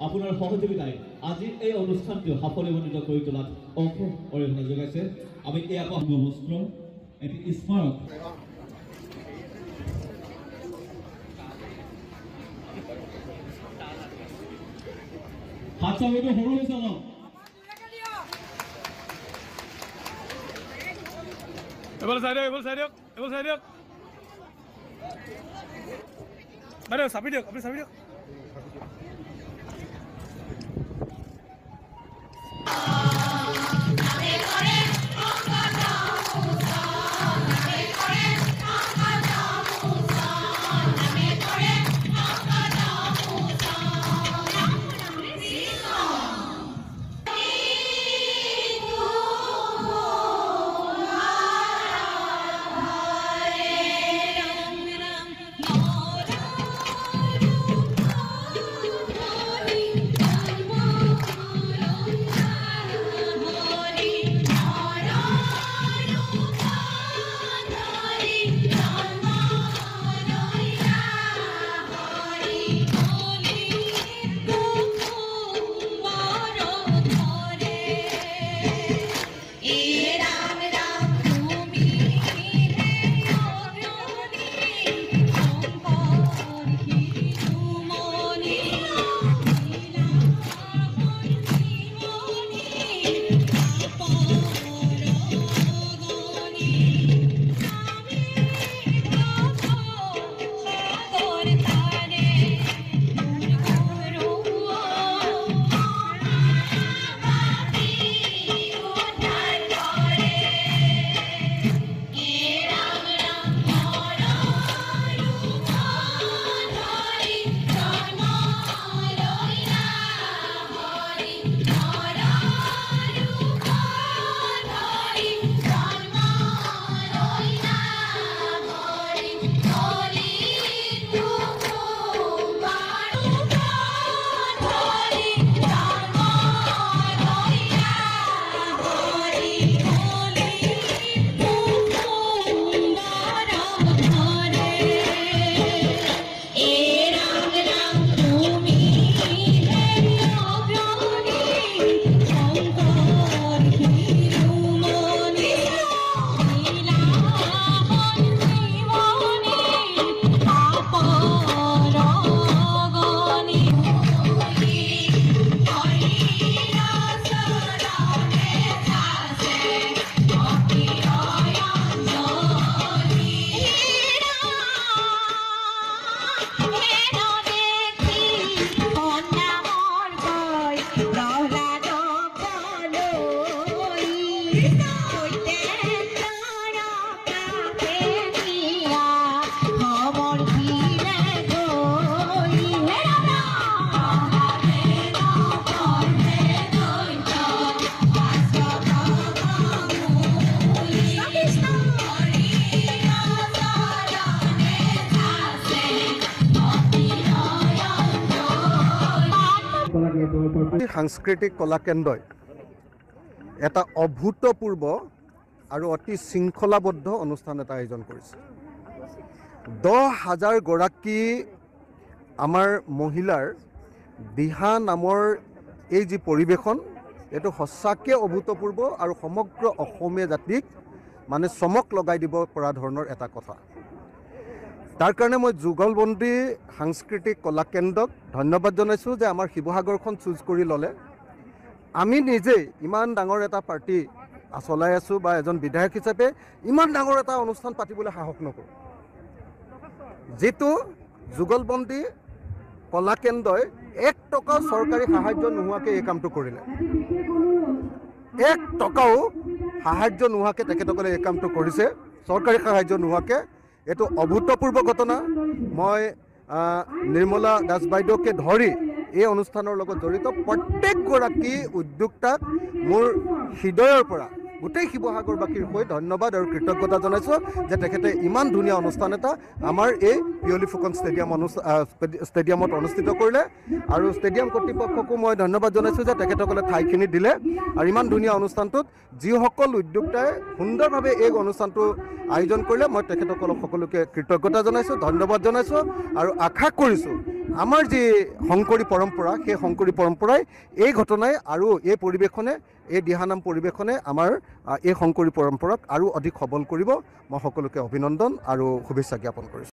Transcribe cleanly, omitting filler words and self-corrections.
আপোনাৰ সহযোগিতাই আজি এই অনুষ্ঠানটো সাফল্যমণ্ডিত কৰি তোলাত অশেষ অৰিহণা যোগাইছে। আমি এই বস্ত্ৰ এটি স্মাৰক হাত চাবটো সৰু হৈছে অলপ এবাৰ চাই দিয়ক বাইদেউ চাপি দিয়ক আপুনি চাপি দিয়ক সাংস্কৃতিক কলা কেন্দ্ৰই এটা অভূতপূৰ্ব আৰু অতি শৃংখলাবদ্ধ অনুষ্ঠান এটা আয়োজন কৰিছে। 10,000 গৰাকী আমাৰ মহিলাৰ বিহা নামৰ এই যি পৰিৱেশন এইটো সঁচাকৈ অভূতপূৰ্ব আৰু সমগ্ৰ অসমীয়া জাতিক মানে চমক লগাই দিব পৰা ধৰণৰ এটা কথা। তাৰ কাৰণে মই যুগলবন্দী সাংস্কৃতিক কলা কেন্দ্ৰক ধন্যবাদ জনাইছোঁ যে আমাৰ শিৱসাগৰখন চুজ কৰি ল'লে। আমি নিজেই ইমান ডাঙৰ এটা পাৰ্টি চলাই আছোঁ বা এজন বিধায়ক হিচাপে ইমান ডাঙৰ এটা অনুষ্ঠান পাতিবলৈ সাহস নকৰোঁ। যিটো যুগলবন্দী কলা কেন্দ্ৰই 1 টকাও চৰকাৰী সাহায্য নোহোৱাকৈ এই কামটো কৰিলে। 1 টকাও সাহায্য নোহোৱাকৈ তেখেতসকলে এই কামটো কৰিছে, চৰকাৰী সাহায্য নোহোৱাকৈ। এইটো অভূতপূৰ্ব ঘটনা। মই নিৰ্মলা দাস বাইদেউকে ধৰি এই অনুষ্ঠানৰ লগত জড়িত প্ৰত্যেকগৰাকী উদ্যোক্তাক মোৰ হৃদয়ৰ পৰা গোটেই শিৱসাগৰবাসীৰ হৈ ধন্যবাদ আৰু কৃতজ্ঞতা জনাইছোঁ যে তেখেতে ইমান ধুনীয়া অনুষ্ঠান এটা আমাৰ এই পিয়লি ফুকন ষ্টেডিয়ামত অনুষ্ঠিত কৰিলে। আৰু ষ্টেডিয়াম কৰ্তৃপক্ষকো মই ধন্যবাদ জনাইছোঁ যে তেখেতসকলে ঠাইখিনি দিলে আৰু ইমান ধুনীয়া অনুষ্ঠানটোত যিসকল উদ্যোক্তাই সুন্দৰভাৱে এই অনুষ্ঠানটো আয়োজন কৰিলে মই তেখেতসকলক সকলোকে কৃতজ্ঞতা জনাইছোঁ, ধন্যবাদ জনাইছোঁ আৰু আশা কৰিছোঁ আমাৰ যি শংকৰী পৰম্পৰা সেই শংকৰী পৰম্পৰাই এই ঘটনাই আৰু এই পৰিৱেশনে এই দিহানাম পৰিৱেশনে আমাৰ এই শংকৰী পৰম্পৰাক আৰু অধিক সবল কৰিব। মই সকলোকে অভিনন্দন আৰু শুভেচ্ছা জ্ঞাপন কৰিছোঁ।